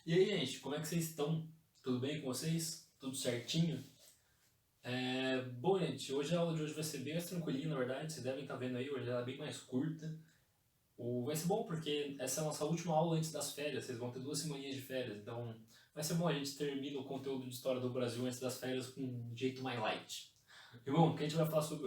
E aí, gente, como é que vocês estão? Tudo bem com vocês? Tudo certinho? Bom, gente, hoje a aula de hoje vai ser bem mais tranquilinha, na verdade. Vocês devem estar vendo aí, hoje ela é bem mais curta. Vai ser bom porque essa é a nossa última aula antes das férias. Vocês vão ter 2 semaninhas de férias, então vai ser bom a gente termina o conteúdo de história do Brasil antes das férias com um jeito mais light. E bom, o que a gente vai falar sobre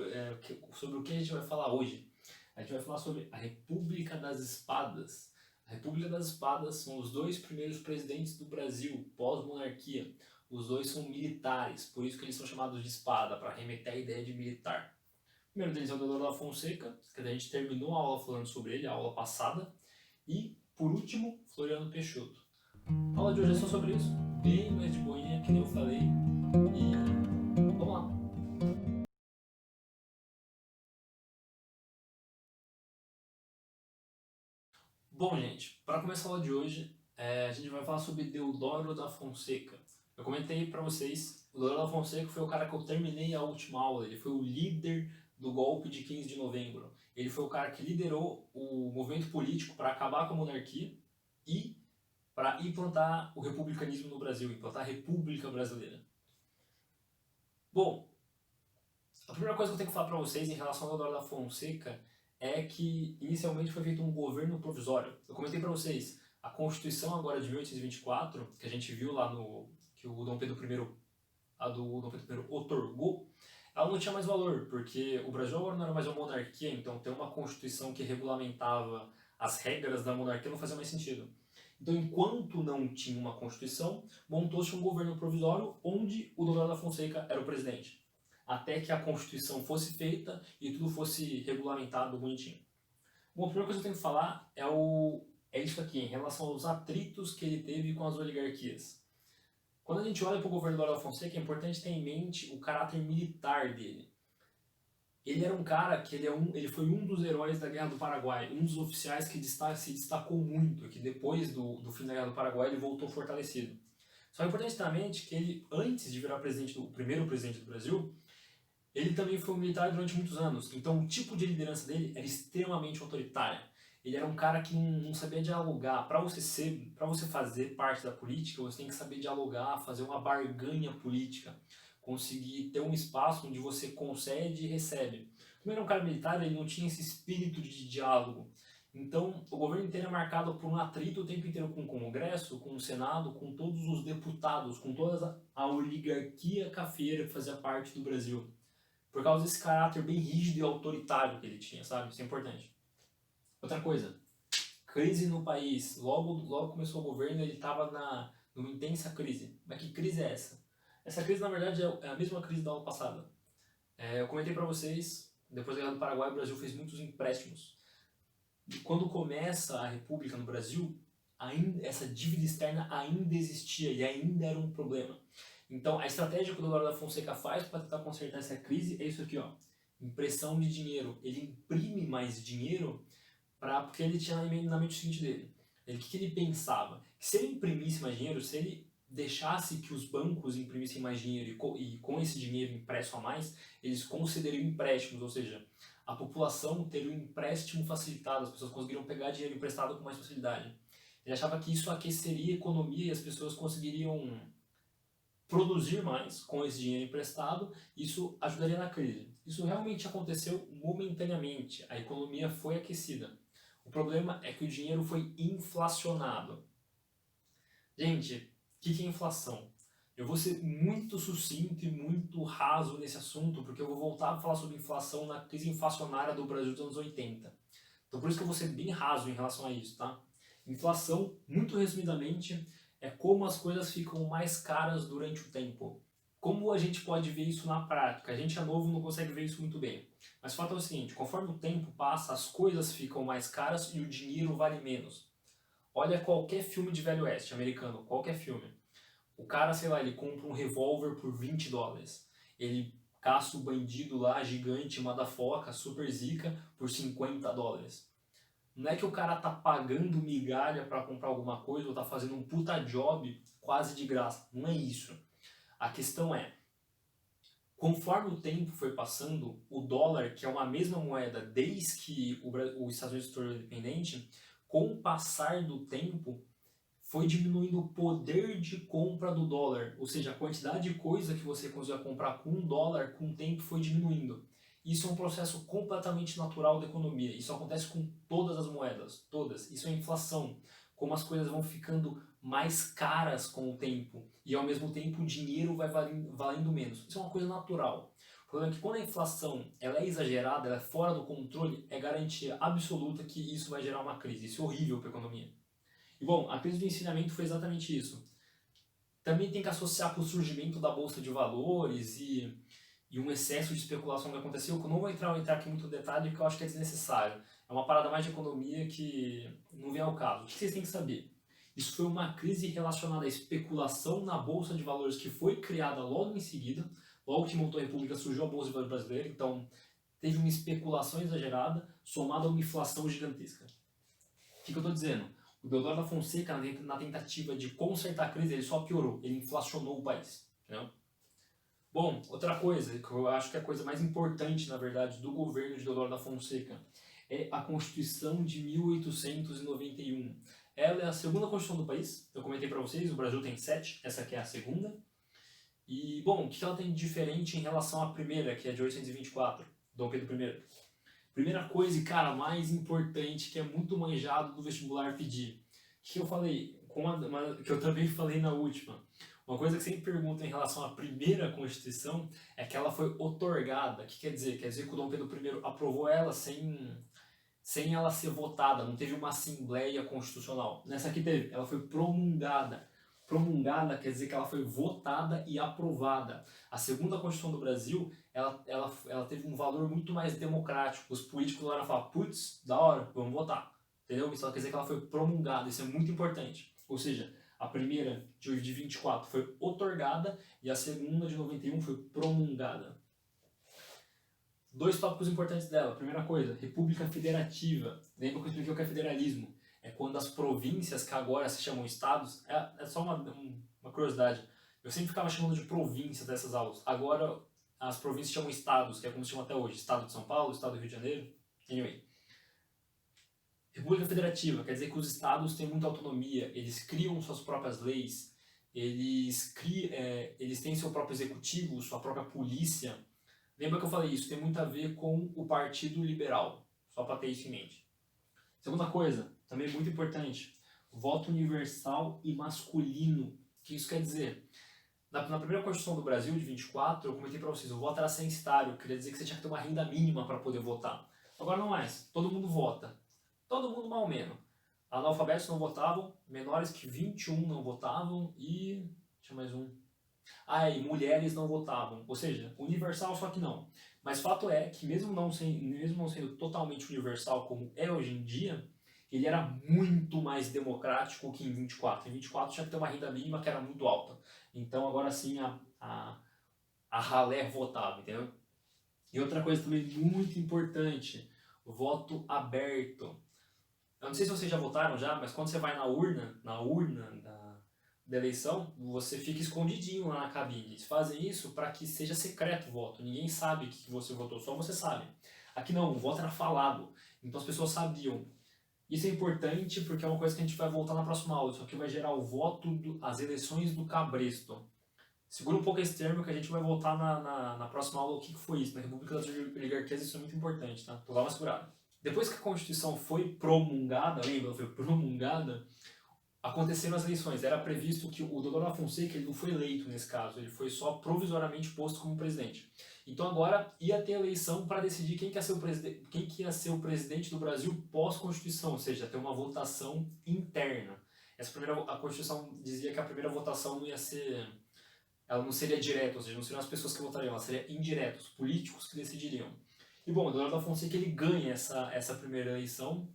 o que a gente vai falar hoje? A gente vai falar sobre a República das Espadas. A República das Espadas são os dois primeiros presidentes do Brasil pós-monarquia. Os dois são militares, por isso que eles são chamados de espada, para remeter à ideia de militar. O primeiro deles é o Deodoro da Fonseca, que a gente terminou a aula falando sobre ele, a aula passada. E, por último, Floriano Peixoto. A aula de hoje é só sobre isso, bem mais de boinha, que nem eu falei. E vamos lá. Bom, gente, para começar a aula de hoje, a gente vai falar sobre Deodoro da Fonseca. Eu comentei para vocês, o Deodoro da Fonseca foi o cara que eu terminei a última aula, ele foi o líder do golpe de 15 de novembro. Ele foi o cara que liderou o movimento político para acabar com a monarquia e para implantar o republicanismo no Brasil, implantar a República Brasileira. Bom, a primeira coisa que eu tenho que falar para vocês em relação ao Deodoro da Fonseca é que inicialmente foi feito um governo provisório. Eu comentei para vocês, a Constituição agora de 1824, que a gente viu lá no que o Dom Pedro I, a do Dom Pedro I otorgou, ela não tinha mais valor, porque o Brasil agora não era mais uma monarquia, então ter uma Constituição que regulamentava as regras da monarquia não fazia mais sentido. Então, enquanto não tinha uma Constituição, montou-se um governo provisório onde o Dom da Fonseca era o presidente, até que a Constituição fosse feita e tudo fosse regulamentado bonitinho. Bom, a primeira coisa que eu tenho que falar é isso aqui, em relação aos atritos que ele teve com as oligarquias. Quando a gente olha para o governo do Dom da Fonseca, é importante ter em mente o caráter militar dele. Ele era um cara que ele foi um dos heróis da Guerra do Paraguai, um dos oficiais que se destacou muito, que depois do fim da Guerra do Paraguai ele voltou fortalecido. Só é importante ter na mente que ele, antes de virar o primeiro presidente do Brasil, ele também foi um militar durante muitos anos. Então o tipo de liderança dele era extremamente autoritária. Ele era um cara que não sabia dialogar. Para você fazer parte da política, você tem que saber dialogar, fazer uma barganha política, conseguir ter um espaço onde você concede e recebe. Como ele era um cara militar, ele não tinha esse espírito de diálogo. Então, o governo inteiro é marcado por um atrito o tempo inteiro com o Congresso, com o Senado, com todos os deputados, com toda a oligarquia cafeira que fazia parte do Brasil. Por causa desse caráter bem rígido e autoritário que ele tinha, sabe? Isso é importante. Outra coisa, crise no país. Logo começou o governo, ele estava numa intensa crise. Mas que crise é essa? Essa crise, na verdade, é a mesma crise da aula passada. Eu comentei para vocês, depois da Guerra do Paraguai, o Brasil fez muitos empréstimos. E quando começa a República no Brasil, essa dívida externa ainda existia e ainda era um problema. Então, a estratégia que o Eduardo da Fonseca faz para tentar consertar essa crise é isso aqui, ó. Impressão de dinheiro. Ele imprime mais dinheiro porque ele tinha na mente o seguinte dele. O que ele pensava? Que se ele imprimisse mais dinheiro, se ele deixasse que os bancos imprimissem mais dinheiro e com esse dinheiro impresso a mais, eles concederiam empréstimos, ou seja, a população teria um empréstimo facilitado, as pessoas conseguiriam pegar dinheiro emprestado com mais facilidade. Ele achava que isso aqueceria a economia e as pessoas conseguiriam produzir mais com esse dinheiro emprestado, isso ajudaria na crise. Isso realmente aconteceu momentaneamente, a economia foi aquecida. O problema é que o dinheiro foi inflacionado. Gente, o que é inflação? Eu vou ser muito sucinto e muito raso nesse assunto, porque eu vou voltar a falar sobre inflação na crise inflacionária do Brasil dos anos 80. Então por isso que eu vou ser bem raso em relação a isso, tá? Inflação, muito resumidamente, é como as coisas ficam mais caras durante o tempo. Como a gente pode ver isso na prática? A gente é novo e não consegue ver isso muito bem. Mas o fato é o seguinte, conforme o tempo passa, as coisas ficam mais caras e o dinheiro vale menos. Olha qualquer filme de Velho Oeste americano, qualquer filme. O cara, sei lá, ele compra um revólver por $20. Ele caça o bandido lá, gigante, madafoca, super zica, por $50. Não é que o cara tá pagando migalha para comprar alguma coisa ou tá fazendo um puta job quase de graça. Não é isso. A questão é, conforme o tempo foi passando, o dólar, que é uma mesma moeda desde que os Estados Unidos se tornou independente, com o passar do tempo, foi diminuindo o poder de compra do dólar, ou seja, a quantidade de coisa que você conseguia comprar com $1 com o tempo foi diminuindo. Isso é um processo completamente natural da economia. Isso acontece com todas as moedas, todas. Isso é inflação. Como as coisas vão ficando mais caras com o tempo e ao mesmo tempo o dinheiro vai valendo menos. Isso é uma coisa natural. O problema é que quando a inflação ela é exagerada, ela é fora do controle, é garantia absoluta que isso vai gerar uma crise. Isso é horrível para a economia. E bom, a crise do ensinamento foi exatamente isso. Também tem que associar com o surgimento da bolsa de valores e um excesso de especulação que aconteceu, que eu não vou entrar aqui muito no detalhe, porque eu acho que é desnecessário. É uma parada mais de economia que não vem ao caso. O que vocês têm que saber? Isso foi uma crise relacionada à especulação na bolsa de valores que foi criada logo em seguida. Logo que montou a República surgiu a bolsa de valores brasileira, então teve uma especulação exagerada somada a uma inflação gigantesca. O que eu estou dizendo? O Deodoro da Fonseca, na tentativa de consertar a crise, ele só piorou, ele inflacionou o país. Entendeu? Bom, outra coisa, que eu acho que é a coisa mais importante, na verdade, do governo de Deodoro da Fonseca, é a Constituição de 1891. Ela é a segunda Constituição do país, eu comentei para vocês, o Brasil tem 7, essa aqui é a segunda. E, bom, o que ela tem de diferente em relação à primeira, que é de 824, Dom Pedro I? Primeira coisa, e cara, mais importante, que é muito manjado do vestibular pedir. Que eu falei, que eu também falei na última. Uma coisa que sempre perguntam em relação à primeira Constituição é que ela foi outorgada. O que quer dizer? Quer dizer que o Dom Pedro I aprovou ela sem ela ser votada, não teve uma Assembleia Constitucional. Nessa aqui teve, ela foi promulgada. Promulgada quer dizer que ela foi votada e aprovada. A segunda Constituição do Brasil, ela teve um valor muito mais democrático. Os políticos lá falaram, putz, da hora, vamos votar. Entendeu? Isso quer dizer que ela foi promulgada, isso é muito importante. Ou seja, a primeira de 24 foi outorgada e a segunda de 91 foi promulgada. 2 tópicos importantes dela. Primeira coisa, República Federativa. Lembra que eu expliquei o que é federalismo? É quando as províncias, que agora se chamam estados, é só uma curiosidade. Eu sempre ficava chamando de província dessas aulas. Agora as províncias chamam estados, que é como se chama até hoje. Estado de São Paulo, Estado do Rio de Janeiro. Anyway. República Federativa quer dizer que os estados têm muita autonomia, eles criam suas próprias leis, eles têm seu próprio executivo, sua própria polícia. Lembra que eu falei isso? Tem muito a ver com o Partido Liberal, só para ter isso em mente. Segunda coisa, também muito importante, voto universal e masculino. O que isso quer dizer? Na primeira Constituição do Brasil, de 24, eu comentei para vocês, o voto era censitário, queria dizer que você tinha que ter uma renda mínima para poder votar. Agora não mais, todo mundo vota. Todo mundo mal menos. Analfabetos não votavam, menores que 21 não votavam e... tinha mais um. E mulheres não votavam. Ou seja, universal só que não. Mas fato é que mesmo não sendo totalmente universal como é hoje em dia, ele era muito mais democrático que em 24. Em 24 tinha que ter uma renda mínima que era muito alta. Então agora sim a ralé votava, entendeu? E outra coisa também muito importante, voto aberto. Eu não sei se vocês já votaram já, mas quando você vai na urna da eleição, você fica escondidinho lá na cabine. Eles fazem isso para que seja secreto o voto. Ninguém sabe que você votou, só você sabe. Aqui não, o voto era falado. Então as pessoas sabiam. Isso é importante porque é uma coisa que a gente vai voltar na próxima aula. Isso aqui vai gerar o voto, as eleições do cabresto. Segura um pouco esse termo que a gente vai voltar na próxima aula o que foi isso. Na República das Oligarquias isso é muito importante, tá? Tô lá uma segurada. Depois que a Constituição foi promulgada, lembra, foi promulgada, aconteceram as eleições. Era previsto que o Deodoro da Fonseca ele não foi eleito nesse caso, ele foi só provisoriamente posto como presidente. Então agora ia ter eleição para decidir quem que ia ser o presidente do Brasil pós-Constituição, ou seja, ter uma votação interna. A Constituição dizia que a primeira votação ela não seria direta, ou seja, não seriam as pessoas que votariam, ela seria indireta, os políticos que decidiriam. E bom, o Deodoro da Fonseca ele ganha essa primeira eleição.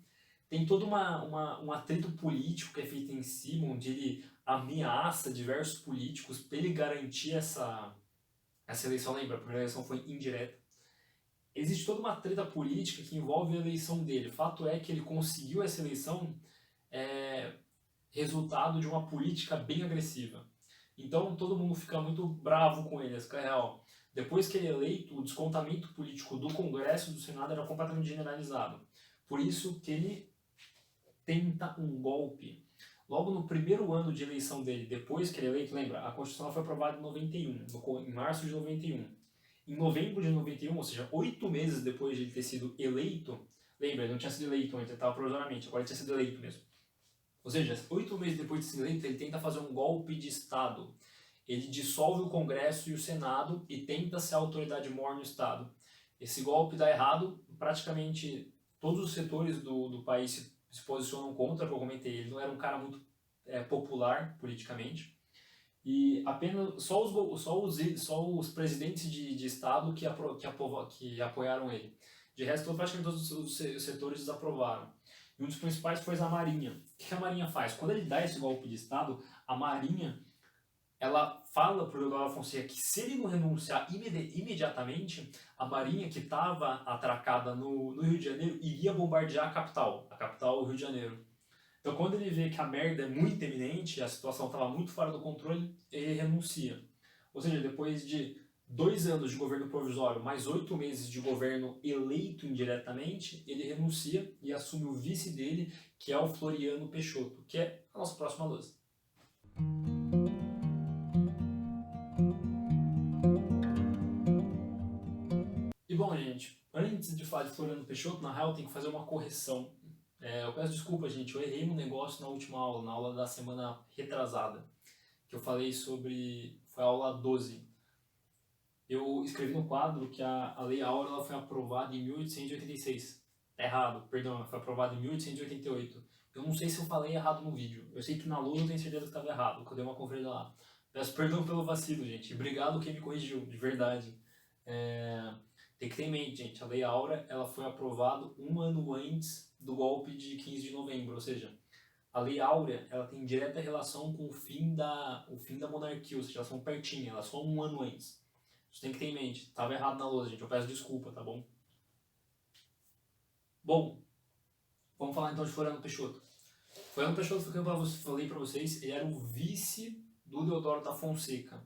Tem todo um atrito político que é feito em cima, onde ele ameaça diversos políticos para ele garantir essa eleição. Lembra, a primeira eleição foi indireta. Existe toda uma treta política que envolve a eleição dele. O fato é que ele conseguiu essa eleição resultado de uma política bem agressiva. Então todo mundo fica muito bravo com ele, essa é real. Depois que ele é eleito, o descontamento político do Congresso e do Senado era completamente generalizado. Por isso que ele tenta um golpe. logo no primeiro ano de eleição dele, depois que ele é eleito, lembra, a Constituição foi aprovada em 91, em março de 91. Em novembro de 91, ou seja, 8 meses depois de ele ter sido eleito, lembra, ele não tinha sido eleito antes, ele estava provisoriamente, agora ele tinha sido eleito mesmo. Ou seja, 8 meses depois de ser eleito, ele tenta fazer um golpe de Estado. Ele dissolve o Congresso e o Senado e tenta ser a autoridade maior no Estado. Esse golpe dá errado, praticamente todos os setores do país se posicionam contra, como eu comentei, ele não era um cara muito popular politicamente. E apenas só os presidentes de Estado que apoiaram ele. De resto, praticamente todos os setores desaprovaram. E um dos principais foi a Marinha. O que a Marinha faz? Quando ele dá esse golpe de Estado, a Marinha ela fala para o Deodoro Fonseca que se ele não renunciar imediatamente, a Marinha que estava atracada no Rio de Janeiro iria bombardear a capital Rio de Janeiro. Então quando ele vê que a merda é muito iminente, a situação estava muito fora do controle, ele renuncia. Ou seja, depois de 2 anos de governo provisório, mais 8 meses de governo eleito indiretamente, ele renuncia e assume o vice dele, que é o Floriano Peixoto, que é a nossa próxima lousa. E bom, gente, antes de falar de Floriano Peixoto, na real tem que fazer uma correção. Eu peço desculpa, gente, eu errei um negócio na última aula, na aula da semana retrasada, que eu falei sobre, foi a aula 12. Eu escrevi no quadro que a Lei Áurea ela foi aprovada em 1886. Tá errado, perdão, ela foi aprovada em 1888. Eu não sei se eu falei errado no vídeo. Eu sei que na lousa eu tenho certeza que estava errado, que eu dei uma conferida lá. Peço perdão pelo vacilo, gente. Obrigado quem me corrigiu, de verdade. Tem que ter em mente, gente, a Lei Áurea ela foi aprovada 1 ano antes do golpe de 15 de novembro, ou seja, a Lei Áurea ela tem direta relação com o fim da monarquia, ou seja, elas são pertinhas, elas são 1 ano antes. Isso tem que ter em mente. Estava errado na lousa, gente, eu peço desculpa, tá bom? Bom, vamos falar então de Floriano Peixoto. Floriano Peixoto foi o que eu falei para vocês, ele era o vice do Deodoro da Fonseca.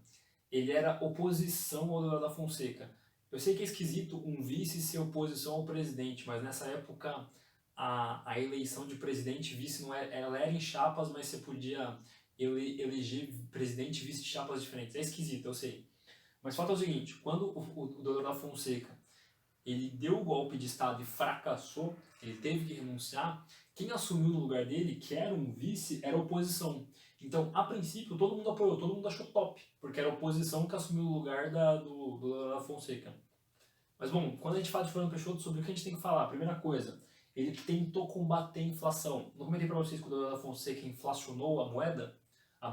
Ele era oposição ao Deodoro da Fonseca. Eu sei que é esquisito um vice ser oposição ao presidente, mas nessa época a eleição de presidente e vice não ela era em chapas, mas você podia eleger presidente e vice de chapas diferentes. É esquisito, eu sei. Mas o fato é o seguinte, quando o Deodoro da Fonseca ele deu o golpe de Estado e fracassou, ele teve que renunciar, quem assumiu no lugar dele, que era um vice, era a oposição. Então, a princípio, todo mundo apoiou, todo mundo achou top, porque era a oposição que assumiu o lugar do Deodoro da Fonseca. Mas bom, quando a gente fala de Floriano Peixoto, sobre o que a gente tem que falar? Primeira coisa, ele tentou combater a inflação. Não comentei para vocês que o Deodoro da Fonseca inflacionou a moeda, a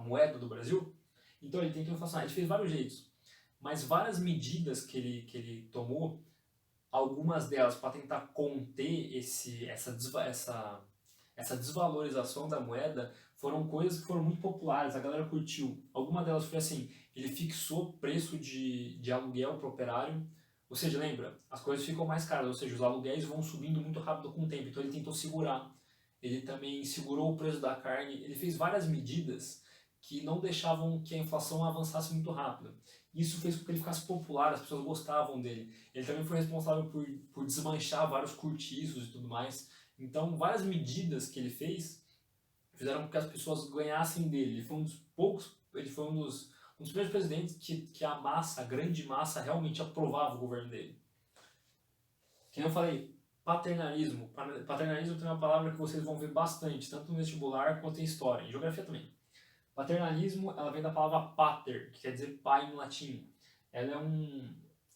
moeda do Brasil? Então ele tentou inflacionar, ele fez vários jeitos. Mas várias medidas que ele tomou, algumas delas para tentar conter essa desvalorização da moeda, foram coisas que foram muito populares, a galera curtiu. Alguma delas foi assim, ele fixou preço de aluguel para o operário, ou seja, lembra, as coisas ficam mais caras, ou seja, os aluguéis vão subindo muito rápido com o tempo, então ele tentou segurar. Ele também segurou o preço da carne, ele fez várias medidas que não deixavam que a inflação avançasse muito rápido. Isso fez com que ele ficasse popular, as pessoas gostavam dele. Ele também foi responsável por desmanchar vários cortiços e tudo mais. Então, várias medidas que ele fez fizeram com que as pessoas ganhassem dele. Ele foi um dos poucos, ele foi um dos primeiros presidentes que a grande massa, realmente aprovava o governo dele. Como eu falei, paternalismo. Paternalismo tem uma palavra que vocês vão ver bastante, tanto no vestibular quanto em história, em geografia também. Paternalismo, ela vem da palavra pater, que quer dizer pai no latim. Ela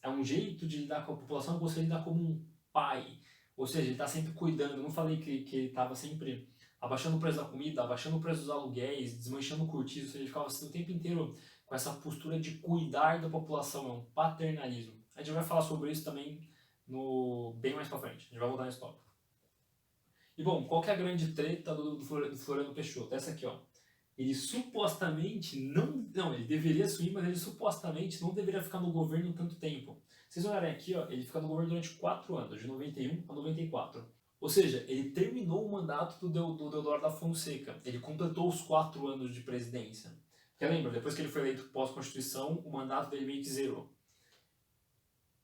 é um jeito de lidar com a população que você lida como um pai. Ou seja, ele está sempre cuidando. Eu não falei que ele estava sempre abaixando o preço da comida, abaixando o preço dos aluguéis, desmanchando o cortiço. Ou seja, ele ficava assim, o tempo inteiro com essa postura de cuidar da população. É um paternalismo. A gente vai falar sobre isso também bem mais pra frente. A gente vai voltar nesse tópico. E bom, qual que é a grande treta do Floriano Peixoto? Essa aqui, ó. Ele supostamente ele deveria assumir, mas ele supostamente não deveria ficar no governo tanto tempo. Vocês olharem aqui, ó, ele fica no governo durante 4 anos, de 91 a 94. Ou seja, ele terminou o mandato do Deodoro da Fonseca. Ele completou os 4 anos de presidência. Porque lembra, depois que ele foi eleito pós-constituição, o mandato dele meio que zerou.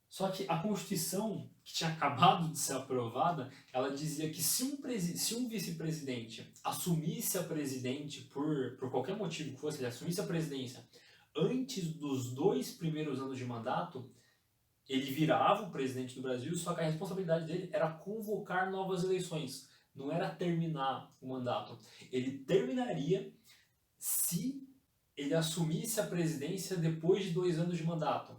Só que a Constituição, que tinha acabado de ser aprovada, ela dizia que se um vice-presidente assumisse a presidente por qualquer motivo que fosse, ele assumisse a presidência antes dos 2 primeiros anos de mandato, ele virava o presidente do Brasil, só que a responsabilidade dele era convocar novas eleições, não era terminar o mandato. Ele terminaria se ele assumisse a presidência depois de 2 anos de mandato.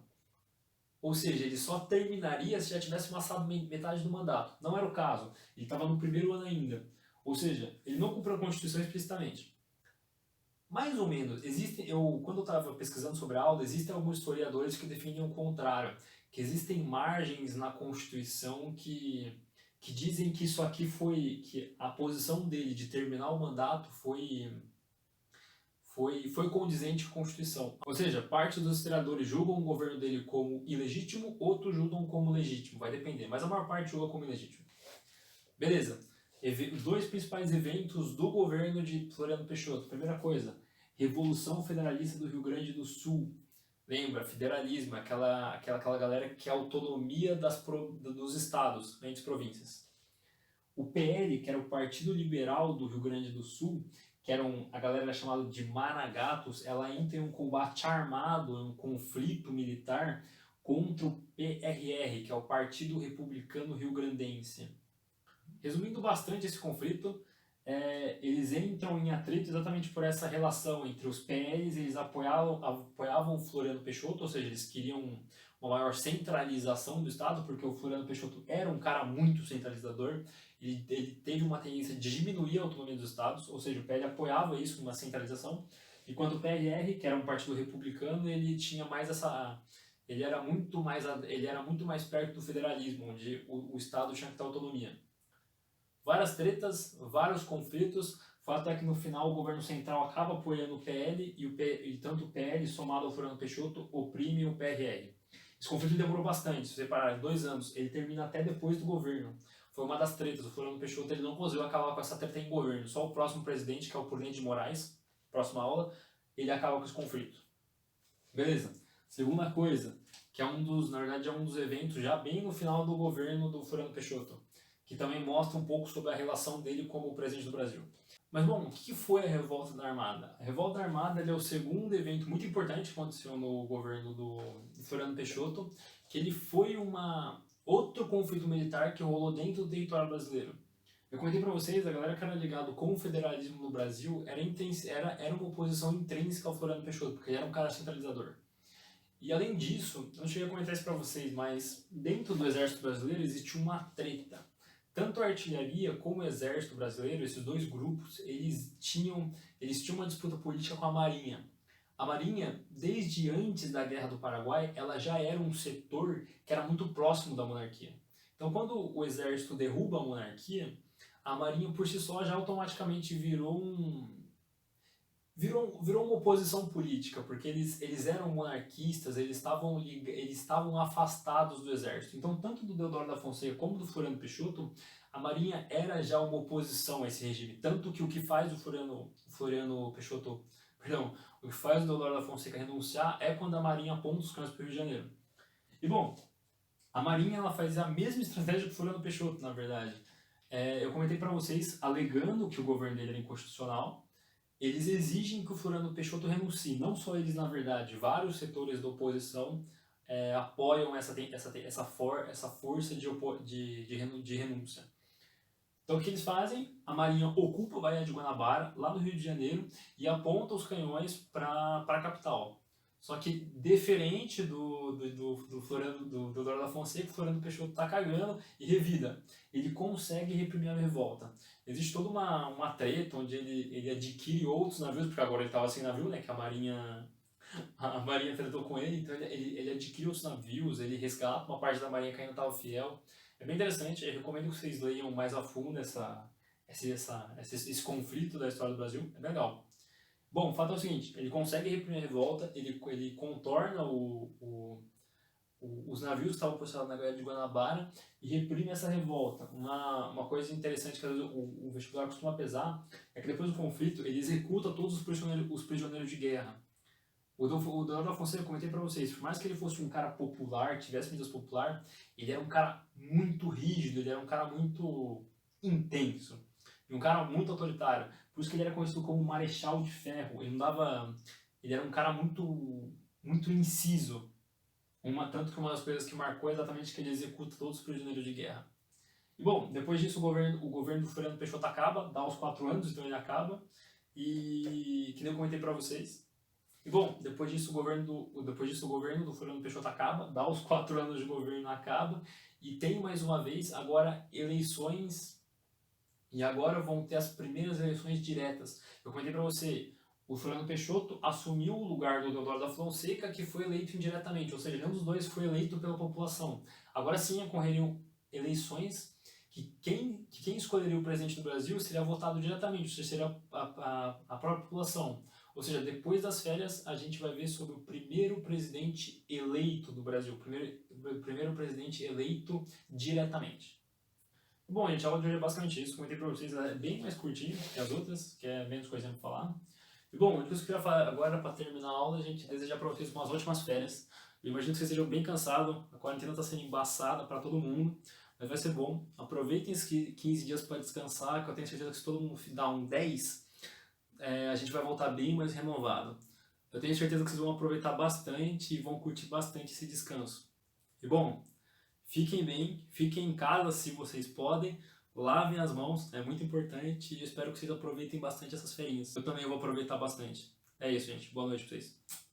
Ou seja, ele só terminaria se já tivesse passado metade do mandato. Não era o caso, ele estava no primeiro ano ainda. Ou seja, ele não cumpriu a Constituição explicitamente. Mais ou menos, quando eu estava pesquisando sobre a aula, existem alguns historiadores que defendem o contrário, que existem margens na Constituição que dizem que isso aqui que a posição dele de terminar o mandato foi condizente com a Constituição. Ou seja, parte dos historiadores julgam o governo dele como ilegítimo, outros julgam como legítimo, vai depender, mas a maior parte julga como ilegítimo. Beleza. Os 2 principais eventos do governo de Floriano Peixoto. Primeira coisa, Revolução Federalista do Rio Grande do Sul. Lembra, federalismo, aquela galera que quer autonomia dos estados, entre províncias. O PL, que era o Partido Liberal do Rio Grande do Sul, que a galera era chamada de Maragatos, ela entra em um combate armado, um conflito militar contra o PRR, que é o Partido Republicano Rio-Grandense. Resumindo bastante esse conflito, eles entram em atrito exatamente por essa relação entre os PLs, eles apoiavam Floriano Peixoto, ou seja, eles queriam uma maior centralização do Estado, porque o Floriano Peixoto era um cara muito centralizador, ele teve uma tendência de diminuir a autonomia dos estados, ou seja, o PL apoiava isso, uma centralização, enquanto o PRR, que era um partido republicano, ele tinha mais ele era muito mais perto do federalismo, onde o Estado tinha que ter autonomia. Várias tretas, vários conflitos. O fato é que no final o governo central acaba apoiando o PL e tanto o PL somado ao Floriano Peixoto oprime o PRR. Esse conflito demorou bastante, se você parar, 2 anos. Ele termina até depois do governo. Foi uma das tretas. O Floriano Peixoto ele não conseguiu acabar com essa treta em governo. Só o próximo presidente, que é o Prudente de Moraes, próxima aula, ele acaba com esse conflito. Beleza. Segunda coisa, que na verdade é um dos eventos já bem no final do governo do Floriano Peixoto, que também mostra um pouco sobre a relação dele como presidente do Brasil. Mas bom, o que foi a Revolta da Armada? A Revolta da Armada é o segundo evento muito importante que aconteceu no governo do Floriano Peixoto, que ele foi outro conflito militar que rolou dentro do território brasileiro. Eu comentei para vocês, a galera que era ligado com o federalismo no Brasil era uma oposição intrínseca ao Floriano Peixoto, porque ele era um cara centralizador. E além disso, eu não cheguei a comentar isso para vocês, mas dentro do exército brasileiro existe uma treta. Tanto a artilharia como o exército brasileiro, esses 2 grupos, eles tinham uma disputa política com a Marinha. A Marinha, desde antes da Guerra do Paraguai, ela já era um setor que era muito próximo da monarquia. Então, quando o exército derruba a monarquia, a Marinha por si só já automaticamente virou uma oposição política, porque eles eram monarquistas, eles estavam afastados do exército. Então, tanto do Deodoro da Fonseca como do Floriano Peixoto, a Marinha era já uma oposição a esse regime. Tanto que o que faz o Floriano Peixoto, perdão, o que faz o Deodoro da Fonseca renunciar é quando a Marinha aponta os canhões para o Rio de Janeiro. E bom, a Marinha ela faz a mesma estratégia que o Floriano Peixoto, na verdade. Eu comentei para vocês, alegando que o governo dele era inconstitucional, eles exigem que o Floriano Peixoto renuncie. Não só eles, na verdade, vários setores da oposição apoiam essa força de renúncia. Então o que eles fazem? A Marinha ocupa a Baía de Guanabara, lá no Rio de Janeiro, e aponta os canhões para a capital. Só que, diferente do Deodoro da Fonseca, o Floriano Peixoto está cagando e revida. Ele consegue reprimir a revolta. Existe toda uma treta onde ele adquire outros navios, porque agora ele estava sem navio, né? Que a Marinha tretou com ele, então ele adquire outros navios, ele resgata uma parte da Marinha que ainda estava fiel. É bem interessante, eu recomendo que vocês leiam mais a fundo esse conflito da história do Brasil, é legal. Bom, o fato é o seguinte, ele consegue reprimir a revolta, ele contorna os navios que estavam posicionados na Baía de Guanabara e reprime essa revolta. Uma coisa interessante que às vezes o vestibular costuma pesar é que depois do conflito ele executa todos os prisioneiros de guerra. O Eduardo Afonso, eu comentei pra vocês, por mais que ele fosse um cara popular, tivesse mídias popular, ele era um cara muito rígido, ele era um cara muito intenso, e um cara muito autoritário. Por isso que ele era conhecido como Marechal de Ferro. Ele não dava, ele era um cara muito inciso. Tanto que uma das coisas que marcou é exatamente que ele executa todos os prisioneiros de guerra. E bom, depois disso o governo do Fernando Peixoto acaba, dá os 4 anos, então ele acaba. E que nem eu comentei pra vocês. E bom, depois disso o governo do Fernando Peixoto acaba, dá os 4 anos de governo, acaba, e tem mais uma vez agora eleições, e agora vão ter as primeiras eleições diretas. Eu comentei para você, o Fernando Peixoto assumiu o lugar do Deodoro da Fonseca, que foi eleito indiretamente, ou seja, nenhum dos dois foi eleito pela população. Agora sim ocorreriam eleições que quem escolheria o presidente do Brasil seria votado diretamente, ou seja, seria a própria população. Ou seja, depois das férias a gente vai ver sobre o primeiro presidente eleito do Brasil, o primeiro presidente eleito diretamente. Bom, gente, a aula de hoje é basicamente isso. Comentei pra vocês, ela é bem mais curtinha que as outras, que é menos coisa pra falar. E bom, o que eu queria falar agora para terminar a aula, a gente desejar para vocês umas ótimas férias. Eu imagino que vocês estejam bem cansados, a quarentena está sendo embaçada para todo mundo, mas vai ser bom. Aproveitem esses 15 dias para descansar, que eu tenho certeza que se todo mundo dar um 10, a gente vai voltar bem mais renovado. Eu tenho certeza que vocês vão aproveitar bastante e vão curtir bastante esse descanso. E bom, fiquem bem, fiquem em casa se vocês podem, lavem as mãos, é muito importante e eu espero que vocês aproveitem bastante essas férias. Eu também vou aproveitar bastante. É isso, gente. Boa noite pra vocês.